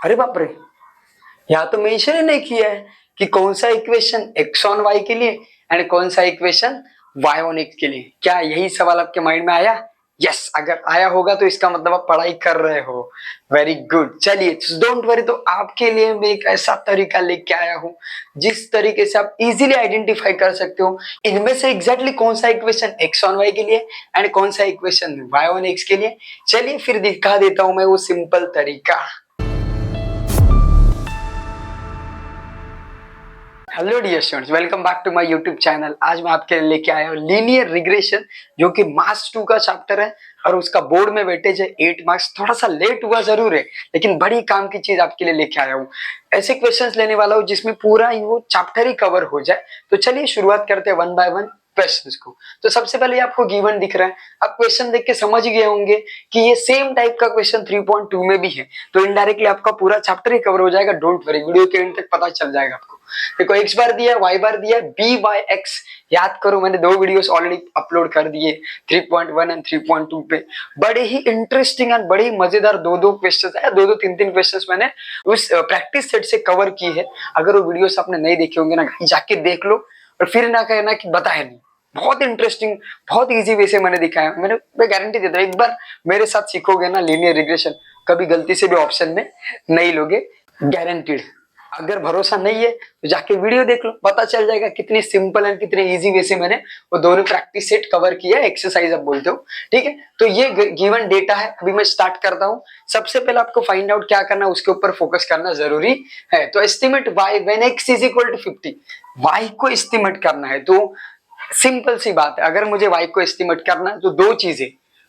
अरे बाप रे, यहाँ तो मेंशन ही नहीं किया है कि कौन सा इक्वेशन x ऑन y के लिए एंड कौन सा इक्वेशन y ऑन x के लिए। क्या यही सवाल आपके माइंड में आया? यस, अगर आया होगा तो इसका मतलब आप पढ़ाई कर रहे हो। Very good. चलिए डोंट वरी, तो आपके लिए मैं एक ऐसा तरीका लेके आया हूँ जिस तरीके से आप इजीली आइडेंटिफाई कर सकते हो इनमें से एग्जैक्टली कौन सा इक्वेशन x ऑन y के लिए एंड कौन सा इक्वेशन y ऑन x के लिए। चलिए फिर दिखा देता हूं मैं वो सिंपल तरीका। Hello dear students, welcome back to my YouTube channel. आज मैं आपके लिए लेके आया हूँ लीनियर रिग्रेशन, जो कि मार्क्स 2 का चैप्टर है और उसका बोर्ड में वेटेज है 8 मार्क्स। थोड़ा सा लेट हुआ जरूर है, लेकिन बड़ी काम की चीज आपके लिए लेके आया हूँ। ऐसे क्वेश्चंस लेने वाला हूँ जिसमें पूरा वो चैप्टर ही कवर हो जाए। तो चलिए शुरुआत करते हैं वन बाय वन क्वेश्चंस को। तो सबसे पहले आपको गिवन दिख रहा है, आप क्वेश्चन देख के समझ गए होंगे कि ये सेम टाइप का क्वेश्चन 3.2 में भी है। तो इनडायरेक्टली आपका पूरा चैप्टर ही कवर हो जाएगा। डोंट वरी, वीडियो के एंड तक पता चल जाएगा आपको। देखो x बार दिया है, y बार दिया है, b y x याद करो, मैंने 2 वीडियोस ऑलरेडी अपलोड कर दिए 3.1 एंड 3.2 पे। बड़े ही इंटरेस्टिंग एंड बड़े ही मजेदार दो क्वेश्चंस है, दो तीन क्वेश्चंस मैंने उस प्रैक्टिस सेट से कवर की है। अगर वो वीडियोस आपने नहीं देखे होंगे ना, जाके देख लो और फिर ना कहना कि बताया नहीं। बहुत इंटरेस्टिंग, बहुत इजी वे से मैंने दिखाया। मैं गारंटी देता हूँ, एक बार मेरे साथ सीखोगे ना लीनियर रिग्रेशन, कभी गलती से भी ऑप्शन में नहीं लोगे, गारंटीड। अगर भरोसा नहीं है तो जाके वीडियो देख लो, पता चल जाएगा कितनी सिंपल एंड कितने इजी वे से मैंने वो दोनों प्रैक्टिस सेट कवर किया है, एक्सरसाइज आप बोलते हो। ठीक है, तो ये गिवन डेटा है। अभी मैं स्टार्ट करता हूँ। सबसे पहले आपको फाइंड आउट क्या करना है, उसके ऊपर फोकस करना जरूरी है। तो estimate y when x is equal to 50, y को एस्टिमेट करना है। तो सिंपल सी बात है, अगर मुझे y को एस्टिमेट करना है तो दो चीजें,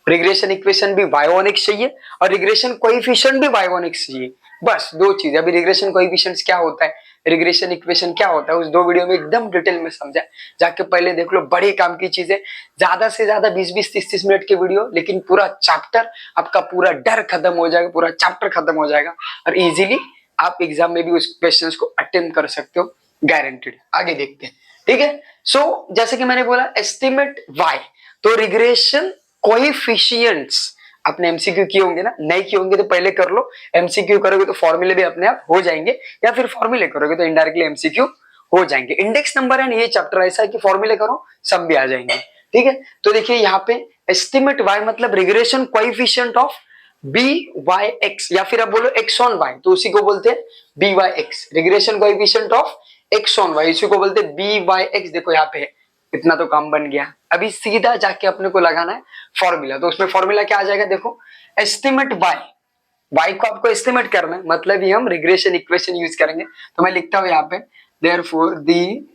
रिग्रेशन इक्वेशन भी y ऑन x चाहिए और रिग्रेशन कोएफिशिएंट भी y ऑन x चाहिए। बस दो चीज। अभी रिग्रेशन कोएफिशिएंट्स क्या होता है, रिग्रेशन इक्वेशन क्या होता है, उस 2 वीडियो में एकदम डिटेल में समझा, जाके पहले देख लो। बड़ी काम की चीज है, ज्यादा से ज्यादा 20-20 30-30 मिनट के वीडियो, लेकिन पूरा चैप्टर आपका, पूरा डर खत्म हो जाएगा, पूरा चैप्टर खत्म हो जाएगा और इजीली आप एग्जाम में भी उस क्वेश्चंस को अटेम्प्ट कर सकते हो, गारंटीड। आगे देखते हैं। ठीक है, सो जैसे कि मैंने बोला एस्टिमेट y, तो रिग्रेशन कोएफिशिएंट्स आपने एमसीक्यू किए होंगे ना, नहीं किए होंगे तो पहले कर लो। एमसीक्यू करोगे तो फॉर्मूले भी अपने आप हो जाएंगे, या फिर फॉर्मूले करोगे तो इनडायरेक्टली एमसीक्यू हो जाएंगे। इंडेक्स नंबर एंड ये चैप्टर ऐसा है कि फॉर्मूले करो सब भी आ जाएंगे। ठीक है, तो देखिए यहाँ पे एस्टिमेट y मतलब रिग्रेशन कोएफिशिएंट ऑफ by(x), या फिर आप बोलो x ऑन y, तो उसी को बोलते हैं by(x), regression coefficient of x on y, इसी को बोलते हैं by(x). देखो यहाँ पे है, इतना तो काम बन गया। अभी सीधा जाके अपने को लगाना है फॉर्मूला। तो उसमें फॉर्मूला क्या आ जाएगा, देखो एस्टिमेट y को आपको एस्टिमेट करना है, मतलब ही हम रिग्रेशन इक्वेशन यूज करेंगे। तो मैं लिखता हूं यहाँ पे देयरफॉर द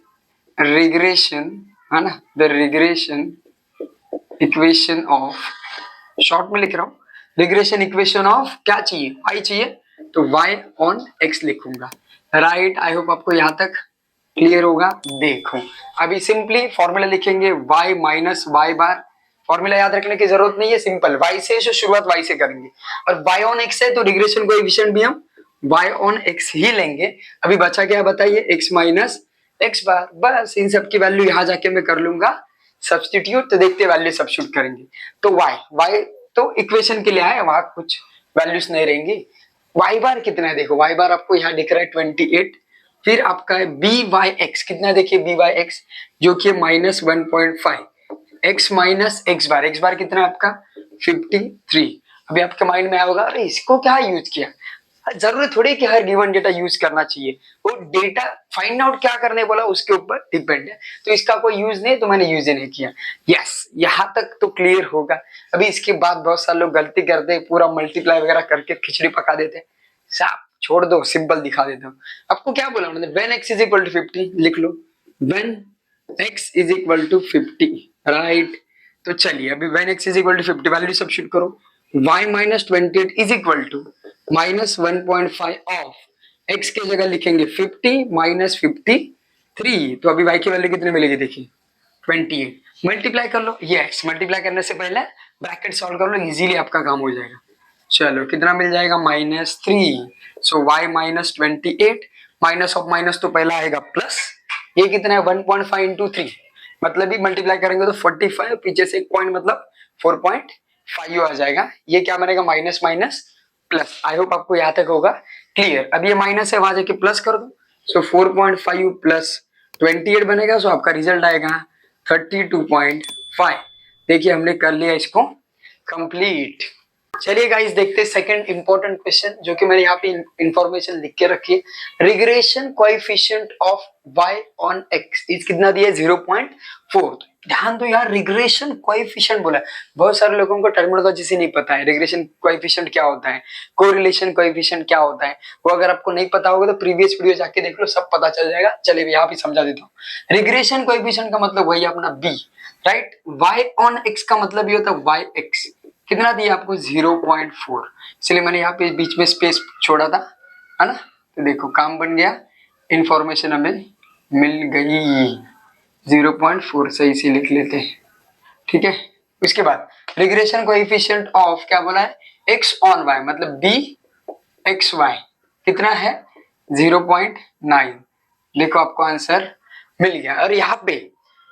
रिग्रेशन, है ना, the regression equation of, short में लिख रहा हूँ, रिग्रेशन इक्वेशन ऑफ क्या चाहिए, y चाहिए, तो y ऑन x लिखूंगा। राइट, आई होप आपको यहाँ तक क्लियर होगा। देखो अभी सिंपली फॉर्मूला लिखेंगे y माइनस y बार। फॉर्मूला याद रखने की जरूरत नहीं है, सिंपल y से, शुरुआत y से करेंगे और y ऑन x है तो रिग्रेशन कोएफिशिएंट भी हम y ऑन x ही लेंगे। अभी बचा क्या बताइए, x माइनस x बार। बस इन सब की वैल्यू यहाँ जाके मैं कर लूंगा सब्स्टिट्यूट, तो देखते वैल्यू सब्स्टिट्यूट करेंगे। तो y तो इक्वेशन के लिए आए, वहां कुछ वैल्यूज नहीं रहेंगी। y बार कितना है, देखो y बार आपको यहाँ दिख रहा है 28, फिर आपका है by(x), कितना देखिए by(x), जो कि -1.5, x माइनस x बार कितना है आपका 53। अभी आपके माइंड में आया होगा, अरे इसको क्या यूज किया। जरूरी थोड़ी कि हर गिवन डेटा यूज करना चाहिए, वो डेटा फाइंड आउट क्या करने बोला उसके ऊपर डिपेंड है। तो इसका कोई यूज नहीं, तो मैंने यूज ही नहीं किया। यस, यहाँ तक तो क्लियर होगा। अभी इसके बाद बहुत सारे लोग गलती करते हैं, पूरा मल्टीप्लाई वगैरह करके खिचड़ी पका देते हैं। साहब छोड़ दो, सिंपल दिखा देता हूँ आपको। क्या बोला उन्होंने, when x is equal to 50 लिख लो, when x is equal to 50। Right, तो चलिए अभी when x is equal to 50 value substitute करो। y minus 28 is equal to -1.5 of x के जगह लिखेंगे 50 माइनस 53। तो अभी y की वैल्यू कितनी मिलेगी, देखिए 28। मल्टीप्लाई कर लो, यस, मल्टीप्लाई करने से पहले ब्रैकेट सॉल्व कर लो, इजीली आपका काम हो जाएगा। चलो कितना मिल जाएगा, -3। सो y minus 28, minus of minus तो पहला आएगा प्लस, ये कितना है 1.5 इंटू 3, मतलब भी मल्टीप्लाई करेंगे तो 45, पीछे से एक पॉइंट मतलब 4.5 आ जाएगा। ये क्या बनेगा, माइनस माइनस प्लस। आई होप आपको यहाँ तक होगा क्लियर। अब ये माइनस है, वहां जाके प्लस कर दो, सो 4.5 प्लस 28 बनेगा, सो आपका रिजल्ट आएगा 32.5। देखिए हमने कर लिया इसको कंप्लीट। चलिए गाइस देखते हैं सेकंड इंपॉर्टेंट क्वेश्चन, जो कि मैंने यहाँ पे इंफॉर्मेशन लिख के रखी है। Regression coefficient of y on x is कितना दिया है 0.4। ध्यान दो यार, रिग्रेशन कोएफिशिएंट बोला है। बहुत सारे लोगों को टर्मिनोलॉजी से नहीं पता है, रिग्रेशन कोएफिशिएंट क्या होता है, कोरिलेशन कोएफिशिएंट क्या होता है। वो अगर आपको नहीं पता होगा तो प्रीवियस वीडियो जाके देख लो, सब पता चल जाएगा। चलिए यहाँ पे समझा देता हूँ। रिग्रेशन कोएफिशिएंट का मतलब वही अपना b, right. y on x का मतलब ये होता है yx, कितना दिया आपको 0.4, इसलिए मैंने यहाँ पे बीच में स्पेस छोड़ा था, है ना। तो देखो काम बन गया, इंफॉर्मेशन हमें मिल गई। 0.4 सही से लिख लेते हैं, ठीक है। उसके बाद रिग्रेशन कोएफिशिएंट ऑफ क्या बोला है, x ऑन y, मतलब b x y कितना है 0.9। देखो आपको आंसर मिल गया। और यहाँ पे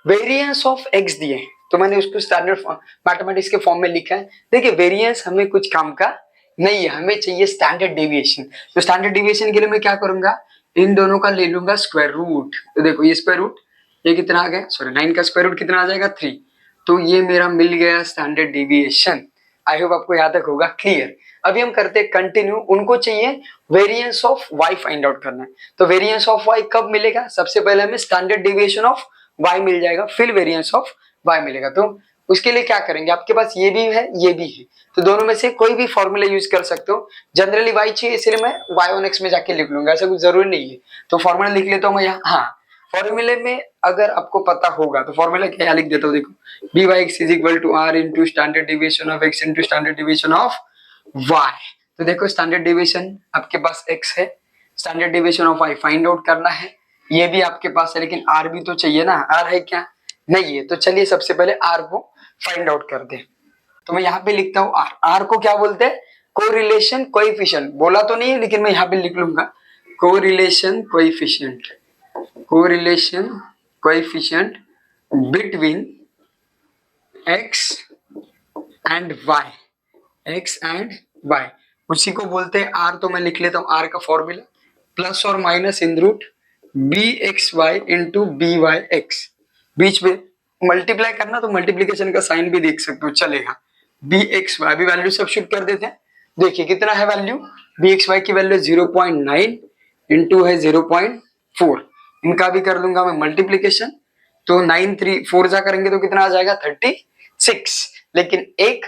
वेरिएंस ऑफ x दिए, तो मैंने उसको स्टैंडर्ड मैथमेटिक्स के फॉर्म में लिखा है। देखिए वेरिएंस हमें कुछ काम का नहीं है, हमें चाहिए स्टैंडर्ड डेविएशन। तो स्टैंडर्ड डेविएशन के लिए मैं क्या करूंगा, इन दोनों का ले लूंगा स्क्वायर रूट। तो देखो ये स्क्वायर रूट, ये कितना आ गया, सॉरी 9 का स्क्वायर रूट कितना आ जाएगा 3। तो ये मेरा मिल गया स्टैंडर्ड डेविएशन। आई होप आपको याद तक होगा क्लियर। अभी हम करते हैं कंटिन्यू। उनको चाहिए variance of y find out करना है। तो वेरिएंस ऑफ y कब मिलेगा, सबसे पहले हमें स्टैंडर्ड डेविएशन ऑफ y मिल जाएगा, फिर वेरिएंस ऑफ y मिलेगा। तो उसके लिए क्या करेंगे, आपके पास ये भी है ये भी है, तो दोनों में से कोई भी फॉर्मूला यूज कर सकते हो। जनरली y चाहिए इसलिए मैं y ऑन x में जाके लिख लूंगा, ऐसा कुछ जरूरी नहीं है। तो फॉर्मूला लिख लेता हूँ मैं यहाँ। हाँ, फॉर्मूले में अगर आपको पता होगा तो फॉर्मूला क्या लिख देता हूँ, देखो dy x is equal to r into standard deviation of x into standard deviation of y। तो देखो स्टैंडर्ड डेविएशन आपके पास x है, standard deviation of y find out करना है, ये भी आपके पास है, लेकिन r भी तो चाहिए ना, r है क्या, नहीं है। तो चलिए सबसे पहले r को फाइंड आउट कर दे। तो मैं यहाँ पे लिखता हूँ r को क्या बोलते हैं, कोरिलेशन कोएफिशिएंट। बोला तो नहीं है लेकिन मैं यहाँ पे लिख लूंगा correlation coefficient, correlation coefficient between x and y, x and y, उसी को बोलते हैं r। तो मैं लिख लेता हूँ r का फॉर्मूला प्लस और माइनस इन रूट bxy इंटू byx, बीच में मल्टीप्लाई करना तो मल्टीप्लीकेशन का साइन भी देख सकते हो, चलेगा। bxy अभी वैल्यू सब्स्टिट्यूट कर देते हैं। देखिए कितना है वैल्यू, bxy की वैल्यू 0.9 इंटू है 0.4, इनका भी कर दूंगा मैं मल्टीप्लीकेशन। तो 9 3 4 जा करेंगे तो कितना आ जाएगा 36। लेकिन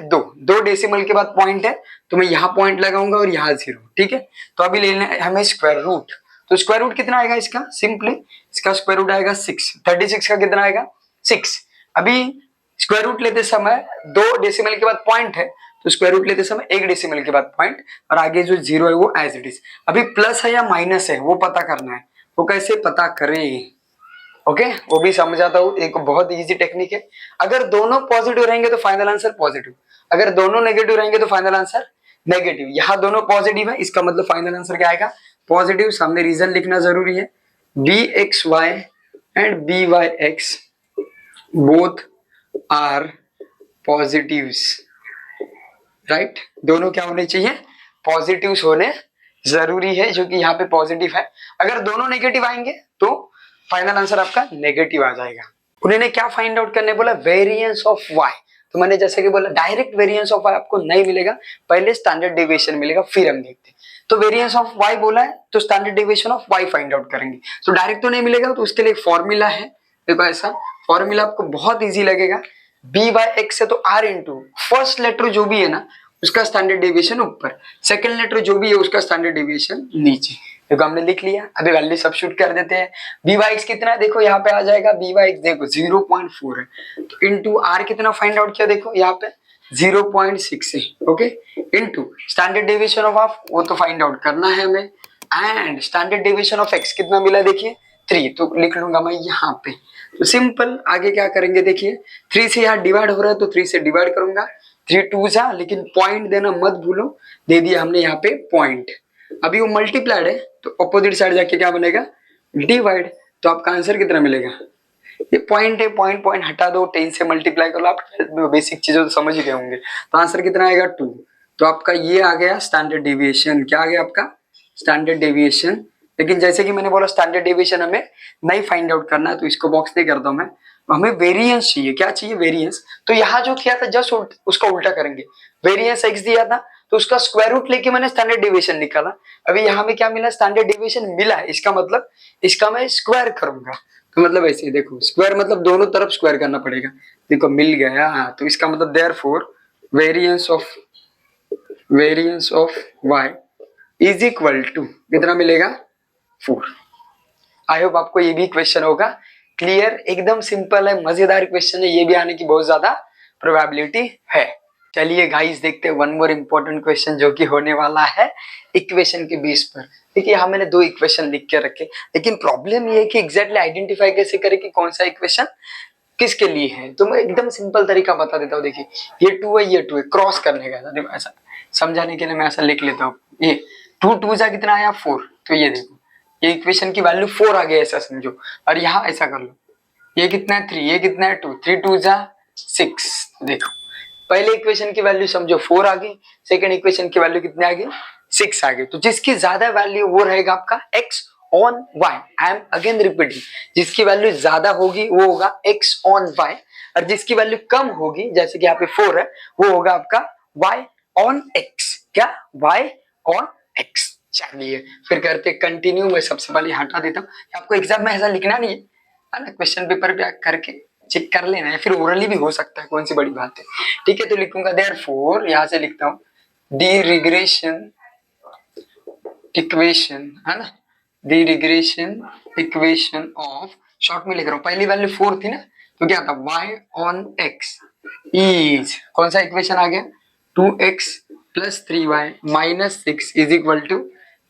दो डेसिमल के बाद पॉइंट है, तो मैं यहाँ पॉइंट लगाऊंगा और यहाँ 0, ठीक है। तो अभी लेना है हमें स्क्वायर रूट। तो स्क्वायर रूट कितना आएगा इसका, सिंपली इसका स्क्वायर रूट आएगा 6। 36 का कितना आएगा 6। अभी स्क्वायर रूट लेते समय 2 डेसिमल के बाद पॉइंट है, तो स्क्वायर रूट लेते समय 1 डेसिमल के बाद पॉइंट, और आगे जो 0 है वो एज इट इज। अभी प्लस है या माइनस है वो पता करना है, वो कैसे पता करें, ओके वो भी समझाता हूँ। एक बहुत इजी टेक्निक है। अगर दोनों पॉजिटिव रहेंगे तो फाइनल आंसर पॉजिटिव, अगर दोनों नेगेटिव रहेंगे तो फाइनल आंसर नेगेटिव। यहाँ दोनों पॉजिटिव है, इसका मतलब फाइनल आंसर क्या आएगा पॉजिटिव। सामने रीजन लिखना जरूरी है, bxy and byx both are positives, right. दोनों क्या होने चाहिए, पॉजिटिव्स होने जरूरी है, जो कि यहाँ पे पॉजिटिव है। अगर दोनों नेगेटिव आएंगे तो फाइनल आंसर आपका नेगेटिव आ जाएगा। उन्होंने क्या फाइंड आउट करने बोला, वेरिएंस ऑफ y। तो मैंने जैसे कि बोला डायरेक्ट वेरिएंस ऑफ y आपको नहीं मिलेगा, पहले स्टैंडर्ड डेविएशन मिलेगा, फिर हम देखते हैं। तो वेरिएंस ऑफ y बोला है तो standard deviation of y find out करेंगे। तो डायरेक्ट तो नहीं मिलेगा, तो उसके लिए फॉर्मूला है। देखो ऐसा फॉर्मूला आपको बहुत इजी लगेगा, by(x) है तो r इंटू फर्स्ट लेटर जो भी है ना उसका स्टैंडर्ड डेविएशन ऊपर, सेकंड लेटर जो भी है उसका स्टैंडर्ड डेविएशन नीचे। देखो हमने लिख लिया। अभी वैल्यू सब्स्टिट्यूट कर देते हैं। by(x) कितना है, देखो यहाँ पे आ जाएगा by(x) देखो 0.4 है, तो इंटू r कितना फाइंड आउट किया, देखो यहाँ पे 0.6 है, okay. Into standard deviation of half वो तो फाइंड आउट करना है हमें, and standard deviation of x कितना मिला देखिए 3, तो लिख लूंगा मैं यहाँ पे। तो सिंपल आगे क्या करेंगे, देखिए 3 से यहाँ डिवाइड हो रहा है तो 3 से डिवाइड करूंगा, 3 2 जा, लेकिन पॉइंट देना मत भूलो, दे दिया हमने यहाँ पे पॉइंट। अभी वो मल्टीप्लाइड है तो अपोजिट साइड जाके क्या बनेगा डिवाइड। तो आपका आंसर कितना मिलेगा, ये पॉइंट है, पॉइंट पॉइंट हटा दो, 10 से मल्टीप्लाई कर लो, आप बेसिक चीजों तो समझ ही गए होंगे। तो आंसर कितना आएगा 2। तो आपका ये आ गया स्टैंडर्ड डेविएशन, क्या आ गया आपका स्टैंडर्ड डेविएशन। लेकिन जैसे कि मैंने बोला स्टैंडर्ड डेविएशन हमें नहीं फाइंड आउट करना है, तो इसको बॉक्स नहीं करता हूं मैं। हमें वेरिएंस चाहिए। क्या चाहिए? वेरिएंस। तो यहाँ जो किया था जस्ट उसका उल्टा करेंगे। वेरिएंस x दिया था तो उसका स्क्वायर रूट लेके मैंने स्टैंडर्ड डेविएशन निकाला। अभी यहाँ में क्या मिला? स्टैंडर्ड डेविएशन मिला है, इसका मतलब इसका मैं स्क्वायर करूंगा। तो मतलब ऐसे देखो, स्क्वायर मतलब दोनों तरफ स्क्वायर करना पड़ेगा। देखो मिल गया। तो इसका मतलब therefore variance of y is equal to कितना मिलेगा? 4। आई होप आपको ये भी क्वेश्चन होगा क्लियर। एकदम सिंपल है, मजेदार क्वेश्चन है, ये भी आने की बहुत ज्यादा प्रोबेबिलिटी है। चलिए गाइस देखते हैं वन मोर इम्पोर्टेंट क्वेश्चन जो कि होने वाला है इक्वेशन के बेस पर। देखिए यहाँ मैंने 2 इक्वेशन लिख के रखे, लेकिन प्रॉब्लम ये है कि एग्जैक्टली आइडेंटिफाई कैसे करें कि कौन सा इक्वेशन किसके लिए है। तो मैं एकदम सिंपल तरीका बता देता हूँ। देखिए ये 2 है, ये 2 है, क्रॉस करने का ऐसा समझाने के लिए मैं ऐसा लिख लेता हूँ। ये 2 2 जा कितना आया? 4। तो ये देखो ये इक्वेशन की वैल्यू 4 आ गया ऐसा समझो। और यहाँ ऐसा कर लो, ये कितना है? 3, ये कितना है? 2, 3 2 जा 6। देखो पहले इक्वेशन की वैल्यू समझो 4 आ गई, सेकंड इक्वेशन की वैल्यू कितने आ गई? 6 आ गई। तो जिसकी ज्यादा वैल्यू वो रहेगा आपका x on y। I am again repeating, जिसकी वैल्यू ज्यादा होगी वो होगा x ऑन y, और जिसकी वैल्यू कम होगी जैसे कि यहाँ पे 4 है वो होगा आपका y ऑन x। क्या? y on x। चलिए फिर करते कंटिन्यू। मैं सबसे पहले हटा देता हूँ, आपको एग्जाम में ऐसा लिखना नहीं है ना, क्वेश्चन पेपर पे करके चेक कर लेना है, फिर ओरली भी हो सकता है, कौन सी बड़ी बात है। ठीक है, तो लिखूंगा देयरफॉर, यहां से लिखता हूँ दी रिग्रेशन इक्वेशन, है ना, दी रिग्रेशन इक्वेशन ऑफ, शॉर्ट में लिख रहा हूँ, पहली वैल्यू 4 थी ना, तो क्या था? y ऑन x इज, कौन सा इक्वेशन आ गया? 2x plus 3y minus 6 is equal to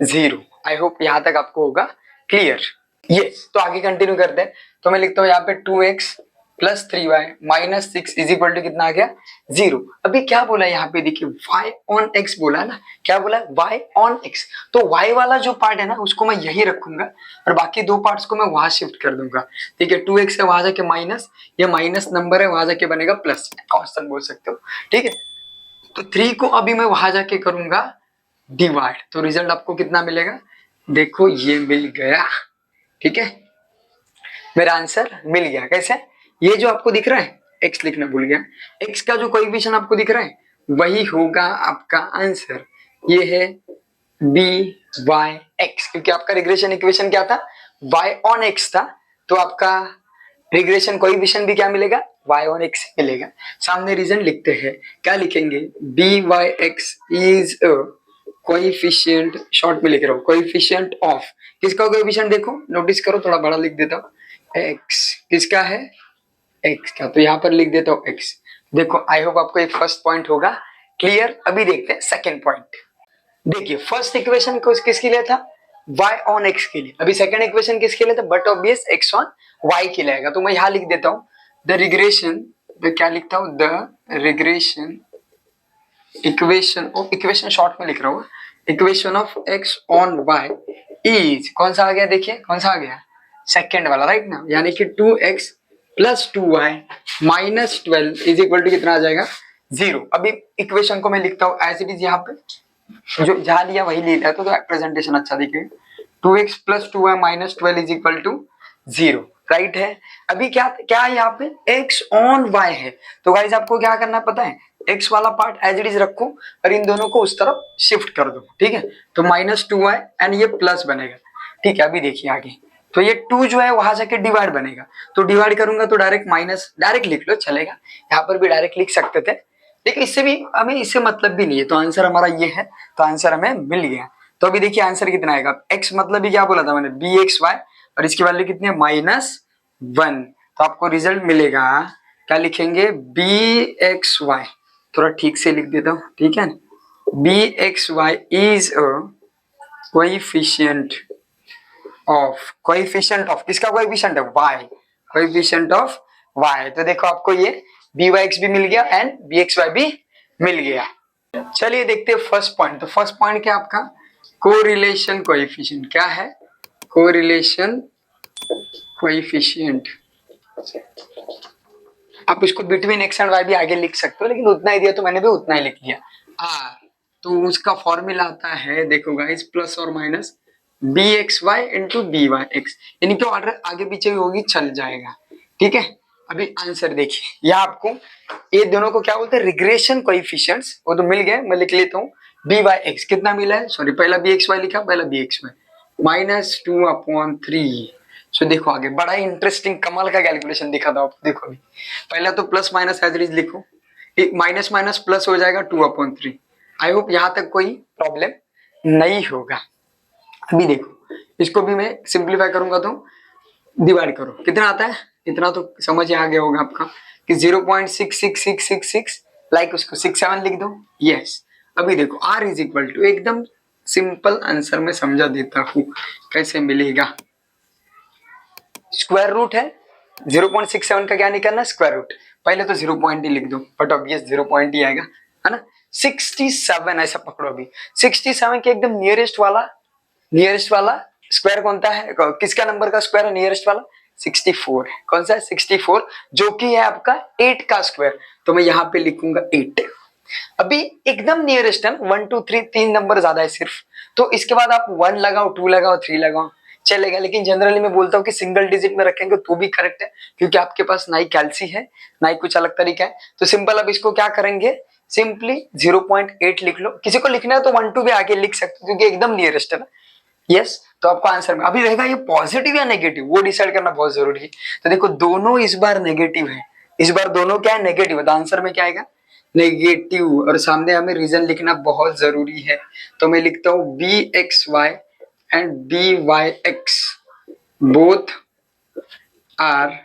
0। I hope यहां तक आपको होगा क्लियर। ये तो आगे कंटिन्यू करते हैं। तो मैं लिखता हूँ यहाँ पे 2x plus 3y minus 6 is equal to कितना आ गया? 0। अभी क्या बोला यहाँ पे? देखिए y ऑन x बोला है ना, क्या बोला? y on x। तो y वाला जो पार्ट है ना उसको मैं यही रखूंगा और बाकी 2 पार्ट्स को मैं वहां शिफ्ट कर दूंगा। ठीक है, 2x है वहां जाके माइनस, ये माइनस नंबर है वहां जाके बनेगा प्लस, कांस्टेंट बोल सकते हो। ठीक है, तो 3 को अभी मैं वहां जाके करूंगा डिवाइड, तो रिजल्ट आपको कितना मिलेगा? देखो ये मिल गया। ठीक है, मेरा आंसर मिल गया। कैसे? ये जो आपको दिख रहा है, x लिखना भूल गया, x का जो कोएफिशिएंट आपको दिख रहा है वही होगा आपका आंसर। ये है बी वाई एक्स, क्योंकि आपका रिग्रेशन इक्वेशन क्या था? y ऑन x था, तो आपका रिग्रेशन कोएफिशिएंट भी क्या मिलेगा? y ऑन x मिलेगा। सामने रीजन लिखते हैं, क्या लिखेंगे? B Y X is a coefficient, short में लिख रहा हूँ, कोएफिशिएंट ऑफ, किसका कोएफिशिएंट देखो, नोटिस करो, थोड़ा बड़ा लिख देता हूँ, x किसका है? x का, तो यहाँ पर लिख देता हूँ x। देखो आई होप आपको एक फर्स्ट पॉइंट होगा क्लियर। अभी देखते हैं सेकंड पॉइंट। देखिए फर्स्ट इक्वेशन को किसके लिए था? y ऑन x के लिए। अभी सेकंड इक्वेशन किसके लिए था? But obvious x on y के लिए आएगा। तो मैं यहाँ लिख देता हूँ द रिग्रेशन, क्या लिखता हूँ? The regression equation, equation short में लिख रहा हूँ, equation of x on y is, कौन सा आ गया? देखिए कौन सा आ गया? सेकेंड वाला, राइट ना, यानी कि 2x plus 2y minus 12 is equal to कितना आ जाएगा? 0। अभी इक्वेशन को मैं लिखता हूँ एज इट इज, यहाँ पे जो जहाँ लिया वही लिया, तो प्रेजेंटेशन अच्छा दिखेगा। 2x plus 2y minus 12 is equal to 0, right है। अभी क्या क्या है यहाँ पे? x ऑन y है, तो गाइस आपको क्या करना पता है? x वाला पार्ट एज इट इज रखो और इन दोनों को उस तरफ शिफ्ट कर दो। ठीक है, तो माइनस 2y एंड ये प्लस बनेगा। ठीक है, अभी देखिए आगे, तो ये 2 जो है वहां जाके डिवाइड बनेगा, तो डिवाइड करूंगा तो डायरेक्ट माइनस, डायरेक्ट लिख लो चलेगा, यहाँ पर भी डायरेक्ट लिख सकते थे, लेकिन इससे भी हमें इससे मतलब भी नहीं है। तो आंसर हमारा ये है, तो आंसर हमें मिल गया। तो अभी देखिए आंसर कितना आएगा? x मतलब भी क्या बोला था मैंने? बी एक्स वाई, और इसकी वैल्यू कितनी है? -1। तो आपको रिजल्ट मिलेगा, क्या लिखेंगे? बी एक्स वाई, थोड़ा ठीक से लिख देता हूँ, ठीक है, B X Y is a coefficient of, coefficient of किसका कोएफिशिएंट है? y, coefficient of y। तो देखो आपको ये बी वाई एक्स भी मिल गया एंड बी एक्स वाई भी मिल गया। चलिए देखते हैं फर्स्ट पॉइंट। तो फर्स्ट पॉइंट क्या आपका? Correlation coefficient. क्या है? Correlation coefficient. आप इसको बिटवीन एक्स एंड वाई भी आगे लिख सकते हो, लेकिन उतना ही दिया तो मैंने भी उतना ही लिख लिया। आर, तो उसका फॉर्मूला आता है, देखो गाइस, प्लस और माइनस B X Y into B Y X, यानी कि ऑर्डर आगे पीछे भी होगी, चल जाएगा। ठीक है, अभी आंसर देखिए, यह आपको ये दोनों को क्या बोलते हैं, रिग्रेशन कोएफिशिएंट्स, वो तो मिल गए, मैं लिख लेता हूँ। बी वाई एक्स कितना मिला है, सॉरी पहला बी एक्स वाई लिखा, पहला बी एक्स वाई -2/3। सो देखो आगे बड़ा ही इंटरेस्टिंग कमाल का कैलकुलेशन दिखा था आपको। देखो अभी पहला तो plus minus as it is लिखो, माइनस माइनस प्लस हो जाएगा 2/3। आई होप यहां तक कोई प्रॉब्लम नहीं होगा। अभी देखो इसको भी मैं सिंप्लीफाई करूंगा तो डिवाइड करो, कितना आता है, इतना तो समझ आ गया होगा आपका कि 0.66666, लाइक उसको 6-7 लिख दो। यस, अभी देखो r इज इक्वल टू, एकदम सिंपल आंसर में समझा देता हूं कैसे मिलेगा। स्क्वायर रूट है 0.67 का, क्या निकालना, स्क्वायर रूट। पहले तो 0 पॉइंट ही लिख दो, बट ऑब्वियस 0 पॉइंट ही आएगा, है ना। 67 ऐसा पकड़ो, अभी 67 के एकदम नियरेस्ट वाला स्क्वायर कौन सा है, किसका नंबर का स्क्वायर है नियरेस्ट वाला, 64 है। कौन सा है, 64, जो कि है आपका 8 का स्क्वायर, तो मैं यहाँ पे लिखूंगा 8। अभी एकदम नियरेस्ट है, 1 2 3, 3 नंबर ज्यादा है सिर्फ, तो इसके बाद आप 1 लगाओ, 2 लगाओ, 3 लगाओ, चलेगा। लेकिन जनरली मैं बोलता हूँ कि सिंगल डिजिट में रखेंगे तो भी करेक्ट है, क्योंकि आपके पास ना ही कैलसी है ना ही कुछ अलग तरीका है। तो सिंपल अब इसको क्या करेंगे, सिंपली 0.8 लिख लो, किसी को लिखना है तो 1 2 भी आगे लिख सकते हो, क्योंकि एकदम नियरेस्ट है ना। यस, तो आपको आंसर में अभी रहेगा ये पॉजिटिव या नेगेटिव, वो डिसाइड करना बहुत जरूरी है। तो देखो दोनों इस बार नेगेटिव है, इस बार दोनों क्या है, नेगेटिव है, तो आंसर में क्या आएगा, नेगेटिव। और सामने हमें रीजन लिखना बहुत जरूरी है, तो मैं लिखता हूं B X Y and B Y X both are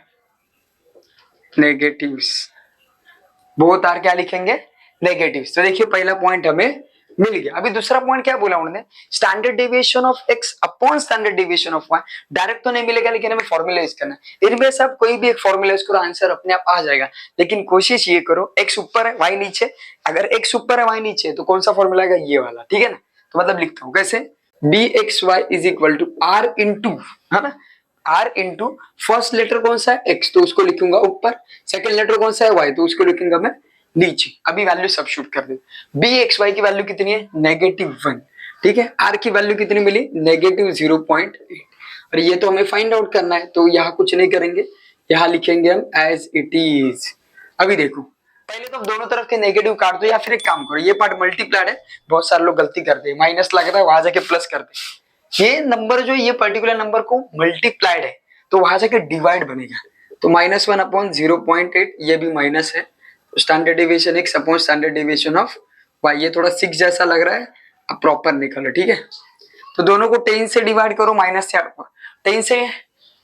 negatives, both are क्या लिखेंगे, नेगेटिव्स। तो देखिए पहला पॉइंट हमें मिल गया। अभी दूसरा पॉइंट क्या बोला उन्होंने, standard deviation of X upon standard deviation of Y. Direct तो नहीं मिलेगा, लेकिन हमें फॉर्मूला यूज करना है। इनमें से आप कोई भी एक फॉर्मूला यूज करो, आंसर अपने आप आ जाएगा। लेकिन कोशिश ये करो, एक्स ऊपर है वाई नीचे, अगर एक्स ऊपर है वाई नीचे तो कौन सा फॉर्मूला आएगा, ये वाला, ठीक है ना। तो मतलब लिखता हूँ कैसे, B X Y is equal to R into, है ना, आर इंटू फर्स्ट लेटर कौन सा है, एक्स, तो उसको लिखूंगा ऊपर, सेकंड लेटर कौन सा है, वाई, तो उसको लिखूंगा मैं नीचे। अभी वैल्यू सबस्टिट्यूट कर दे, बी एक्स वाई की वैल्यू कितनी है, -1, ठीक है। आर की वैल्यू कितनी मिली, -0.8, और ये तो हमें फाइंड आउट करना है, तो यहाँ कुछ नहीं करेंगे, यहाँ लिखेंगे हम एज इट इज। अभी देखो पहले तो दोनों तरफ के नेगेटिव काट दो, या फिर एक काम करो, ये पार्ट मल्टीप्लाइड है, बहुत सारे लोग गलती करते हैं, माइनस लग रहा है वहां जाके प्लस करते। ये नंबर जो ये पर्टिकुलर नंबर को मल्टीप्लाइड है, तो वहां जाके डिवाइड बनेगा, तो -1/0.8, ये भी माइनस है, standard deviation X upon standard deviation of Y. ये थोड़ा 6 जैसा लग रहा है, अब प्रॉपर निकालो, ठीक है। तो दोनों को 10 से डिवाइड करो, माइनस से 10 से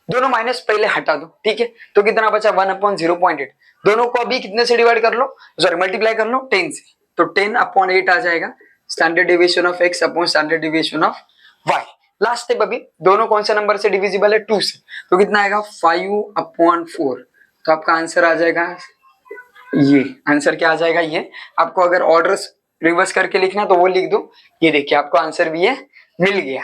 दोनों माइनस पहले हटा दो, ठीक है। तो कितना बचा, 1/0.8। दोनों को अभी कितने से डिवाइड कर लो, सॉरी मल्टीप्लाई कर लो 10 से, तो 10/8 आ जाएगा standard deviation of X upon standard deviation of Y. Last step, अभी दोनों कौन से नंबर से डिविजिबल है, 2 से, तो कितना आएगा 5/4। तो आपका आंसर आ जाएगा ये, आंसर क्या आ जाएगा ये। आपको अगर ऑर्डर्स रिवर्स करके लिखना तो वो लिख दो, ये देखिए आपको आंसर भी ये मिल गया।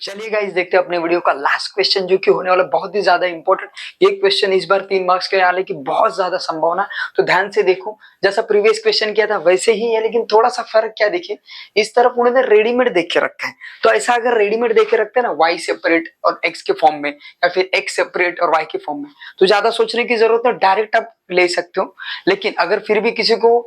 चलिए गाइस देखते हैं अपने वीडियो का लास्ट क्वेश्चन, जो कि होने वाला बहुत ही ज्यादा इंपॉर्टेंट। ये क्वेश्चन इस बार 3 मार्क्स के आने की बहुत ज्यादा संभावना, तो ध्यान से देखो। जैसा प्रीवियस क्वेश्चन किया था वैसे ही है, लेकिन थोड़ा सा फर्क क्या देखिए, इस तरफ उन्होंने रेडीमेड देख के रखा है। तो ऐसा अगर रेडीमेड देख के रखते हैं ना, वाई सेपरेट और एक्स के फॉर्म में, या फिर एक्स सेपरेट और वाई के फॉर्म में, तो ज्यादा सोचने की जरूरत है, डायरेक्ट आप ले सकते हो। लेकिन अगर फिर भी किसी को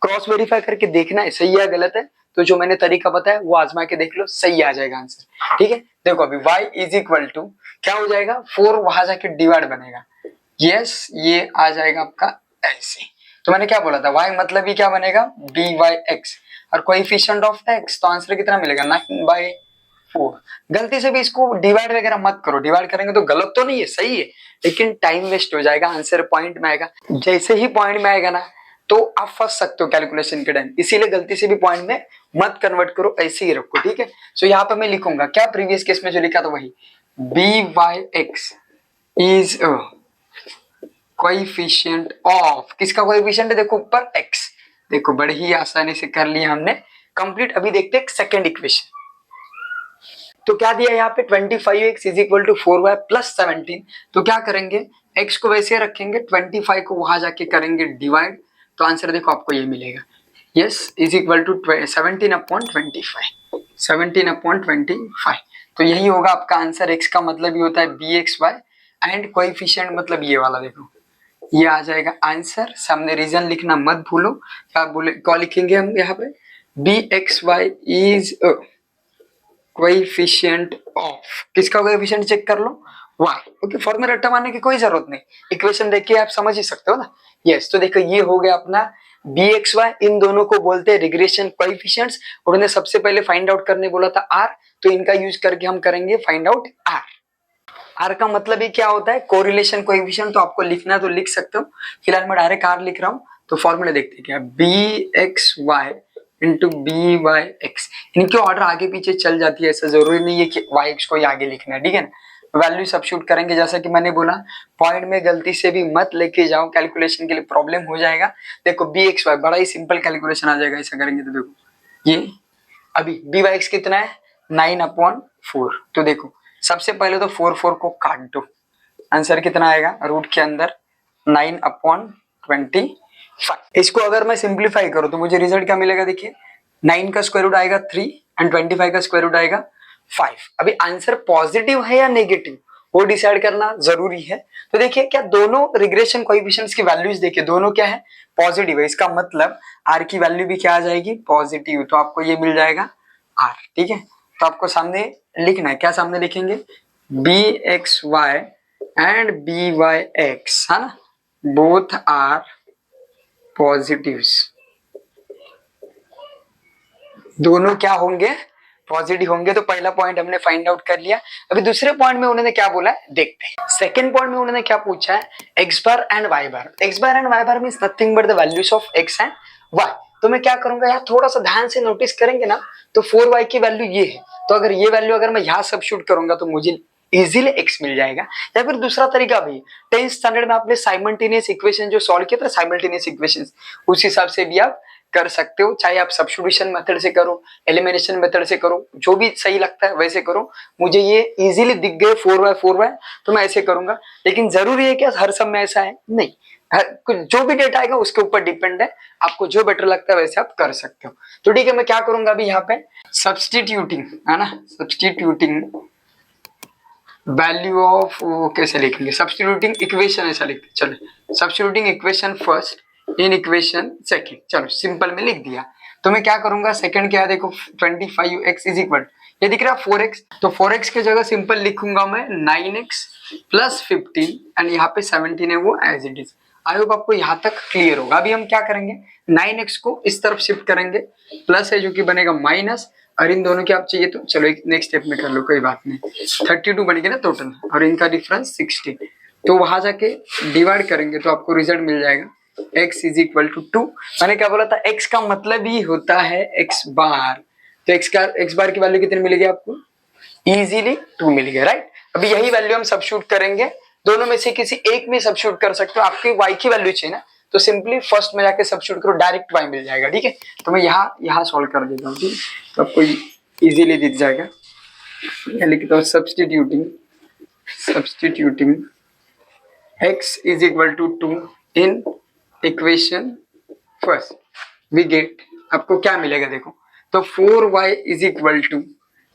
क्रॉस वेरीफाई करके देखना है सही है गलत है, तो जो मैंने तरीका बताया वो आजमा के देख लो, सही आ जाएगा आंसर, ठीक है। देखो अभी y इज इक्वल टू क्या हो जाएगा, 4 वहां जाके डिवाइड बनेगा, यस ये आ जाएगा आपका ऐसे। तो मैंने क्या बोला था, y मतलब ही क्या बनेगा, by(x) और कोएफिशिएंट ऑफ x, तो आंसर कितना मिलेगा, 9/4। गलती से भी इसको डिवाइड वगैरह मत करो, डिवाइड करेंगे तो गलत तो नहीं है, सही है, लेकिन टाइम वेस्ट हो जाएगा, आंसर पॉइंट में आएगा। जैसे ही पॉइंट में आएगा ना, तो आप फंस सकते हो कैलकुलेशन के टाइम, इसीलिए गलती से भी पॉइंट में मत कन्वर्ट करो, ऐसे ही रखो, ठीक है। सो यहाँ पे मैं लिखूंगा क्या, प्रीवियस केस में जो लिखा था वही, by(x) इज कोएफिशिएंट ऑफ, किसका कोएफिशिएंट है, देखो ऊपर x, देखो बड़े ही आसानी से कर लिया हमने कंप्लीट। अभी देखते हैं सेकंड इक्वेशन। तो क्या दिया यहाँ पे, 25x is equal to 4y plus 17। तो क्या करेंगे, x को वैसे रखेंगे, 25 को वहां जाके करेंगे डिवाइड, तो आंसर देखो आपको ये मिलेगा। Yes is equal to 17/25, 17/25। तो यही होगा आपका आंसर। x का मतलब ये होता है bxy एंड कोएफिशिएंट मतलब ये वाला देखो, ये आ जाएगा आंसर। सामने रीजन लिखना मत भूलो। क्या लिखेंगे हम यहाँ पे, bxy इज कोएफिशिएंट ऑफ, किसका कोएफिशिएंट चेक कर लो, y। ओके, फॉर्मूला रट्टा मारने की कोई जरूरत नहीं, इक्वेशन देख के आप समझ ही सकते हो ना। यस, तो देखो ये हो गया अपना bxy, इन दोनों को बोलते हैं रिग्रेशन कोएफिशिएंट्स। उन्होंने सबसे पहले फाइंड आउट करने बोला था r, तो इनका यूज करके हम करेंगे फाइंड आउट r। r का मतलब ही क्या होता है, कोरिलेशन कोएफिशिएंट। तो आपको लिखना तो लिख सकते हो, फिलहाल मैं डायरेक्ट r लिख रहा हूँ। तो फॉर्मूला देखते हैं क्या, bxy इंटू byx। इनके ऑर्डर आगे पीछे चल जाती है, ऐसा जरूरी नहीं है कि yx को ही आगे लिखना है, ठीक है ना। वैल्यू सब्स्टिट्यूट करेंगे, जैसा कि मैंने बोला पॉइंट में गलती से भी मत लेके जाओ, कैलकुलेशन के लिए प्रॉब्लम हो जाएगा। देखो bxy बड़ा ही सिंपल कैलकुलेशन आ जाएगा, ऐसा करेंगे तो देखो ये अभी byx कितना है 9/4। तो देखो सबसे पहले तो 4 को काट दो, आंसर कितना आएगा रूट के अंदर 9/25। इसको अगर मैं सिंप्लीफाई करूं तो मुझे रिजल्ट क्या मिलेगा, देखिए 9 का स्क्वायर रूट आएगा 3 एंड 25 का स्क्वायर रूट आएगा 5। अभी आंसर पॉजिटिव है या नेगेटिव वो डिसाइड करना जरूरी है। तो देखिए क्या दोनों रिग्रेशन कोएफिशिएंट्स की वैल्यूज देखिए, दोनों क्या है पॉजिटिव है, इसका मतलब r की वैल्यू भी क्या आ जाएगी पॉजिटिव। तो आपको ये मिल जाएगा r, ठीक है। तो आपको सामने लिखना है, क्या सामने लिखेंगे, bxy एंड byx, है ना, बोथ आर पॉजिटिव्स, दोनों क्या होंगे पॉजिटिव होंगे। तो पहला पॉइंट हमने फाइंड आउट कर लिया। अभी दूसरे पॉइंट में उन्होंने क्या बोला है देखते हैं। सेकंड पॉइंट में उन्होंने क्या पूछा है, x bar and y bar. x bar and y bar means nothing but the values of x and y। तो मैं क्या करूंगा यार, थोड़ा सा ध्यान से नोटिस करेंगे ना, तो 4y की वैल्यू ये है, तो अगर ये वैल्यू अगर मैं यहाँ सब्स्टिट्यूट करूंगा तो मुझे इजीली x मिल जाएगा। या फिर दूसरा तरीका भी, 10th स्टैंडर्ड में आपने साइमल्टेनियस इक्वेशन जो सॉल्व किया था, साइमल्टेनियस इक्वेशंस, उस हिसाब से भी आप कर सकते हो। चाहे आप सब्स्टिट्यूशन मेथड से करो, एलिमिनेशन मेथड से करो, जो भी सही लगता है वैसे करो। मुझे ये इजीली दिख गए 4y तो मैं ऐसे करूंगा। लेकिन जरूरी है कि हर सब में ऐसा है नहीं, जो भी डेटा आएगा उसके ऊपर डिपेंड है, आपको जो बेटर लगता है वैसे आप कर सकते हो। तो ठीक है, मैं क्या करूंगा अभी यहाँ पे सब्स्टिट्यूटिंग, है ना, सब्स्टिट्यूटिंग वैल्यू ऑफ, कैसे लिखेंगे, सब्स्टिट्यूटिंग इक्वेशन ऐसा लिखते, चलो substituting equation first in equation second, चलो सिंपल में लिख दिया। तो मैं क्या करूंगा, सेकंड क्या है देखो 25x इज इक्वल, ये दिख रहा है 4x, तो 4x की जगह सिंपल लिखूंगा मैं 9x प्लस 15 एंड यहाँ पे 17 है वो as it is. I hope आपको यहाँ तक क्लियर होगा। अभी हम क्या करेंगे, 9x को इस तरफ शिफ्ट करेंगे, प्लस है जो कि बनेगा माइनस, और इन दोनों की आप चाहिए तो चलो एक नेक्स्ट स्टेप में कर लो, कोई बात नहीं। 32 बन गया ना टोटल, और इनका डिफरेंस 16। तो वहां जाके डिवाइड करेंगे तो आपको रिजल्ट मिल जाएगा x इज इक्वल टू 2। मैंने क्या बोला था, x का मतलब ही होता है x बार। तो x बार की वैल्यू कितनी मिलेगी आपको, इजीली 2 मिल गया, राइट। अभी यही वैल्यू हम सब्स्टिट्यूट करेंगे, दोनों में से किसी एक में सब्स्टिट्यूट कर सकते हो। आपकी y की वैल्यू चाहिए ना, तो सिंपली फर्स्ट में जाके सब्स्टिट्यूट करो, डायरेक्ट y मिल जाएगा, ठीक है। तो मैं यहाँ सॉल्व कर देता हूँ, ठीक है, तो आपको इजीली दिख जाएगा। यहाँ लिखता हूँ substituting x is equal to 2 in equation first, we get, आपको क्या मिलेगा देखो, तो 4y is equal to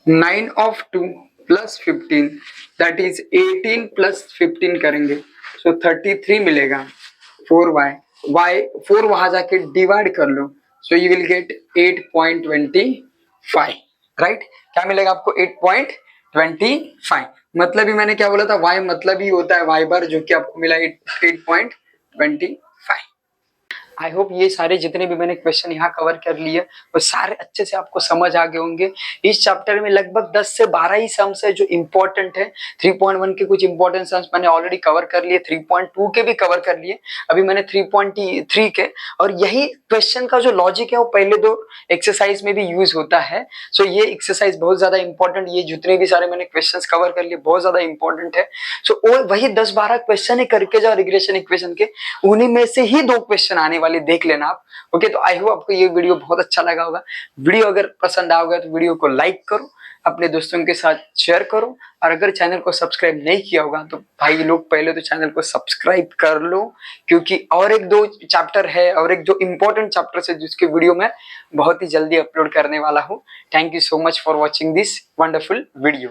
9 of 2 plus 15 that is 18 plus 15 करेंगे सो 33 मिलेगा। 4 वहां जाके डिवाइड कर लो, so you will get 8.25, right. क्या मिलेगा आपको 8.25। मतलब ही मैंने क्या बोला था, y मतलब ही होता है y बार, जो कि आपको मिला 8.25। आई होप ये सारे जितने भी मैंने क्वेश्चन यहाँ कवर कर लिए वो सारे अच्छे से आपको समझ आ गए होंगे। इस चैप्टर में लगभग 10 से 12 ही सम्स है जो इम्पोर्टेंट है। 3.1 के कुछ इंपॉर्टेंट सम्स मैंने ऑलरेडी कवर कर लिए, 3.2 के भी कवर कर लिए, अभी मैंने 3.3 के। और यही क्वेश्चन का जो लॉजिक है वो पहले दो एक्सरसाइज में भी यूज होता है। सो ये एक्सरसाइज बहुत ज्यादा इंपॉर्टेंट, ये जितने भी सारे मैंने क्वेश्चन कवर कर लिए बहुत ज्यादा इंपॉर्टेंट है। सो वही 10-12 क्वेश्चन ही करके जाओ रिग्रेशन इक्वेशन के, उन्हीं में से ही 2 क्वेश्चन आने वाले देख लेना आप। ओके, तो आई होप आपको ये वीडियो बहुत अच्छा लगा होगा। वीडियो अगर पसंद आओगे तो वीडियो को लाइक करो, अपने दोस्तों के साथ शेयर करो। और अगर चैनल को सब्सक्राइब नहीं किया होगा तो भाई लोग पहले तो चैनल को सब्सक्राइब कर लो, क्योंकि और एक दो चैप्टर है और एक दो इम्पोर्टेंट चैप्टर है जिसकी वीडियो मैं बहुत ही जल्दी अपलोड करने वाला हूँ। Thank you so much for watching this wonderful video.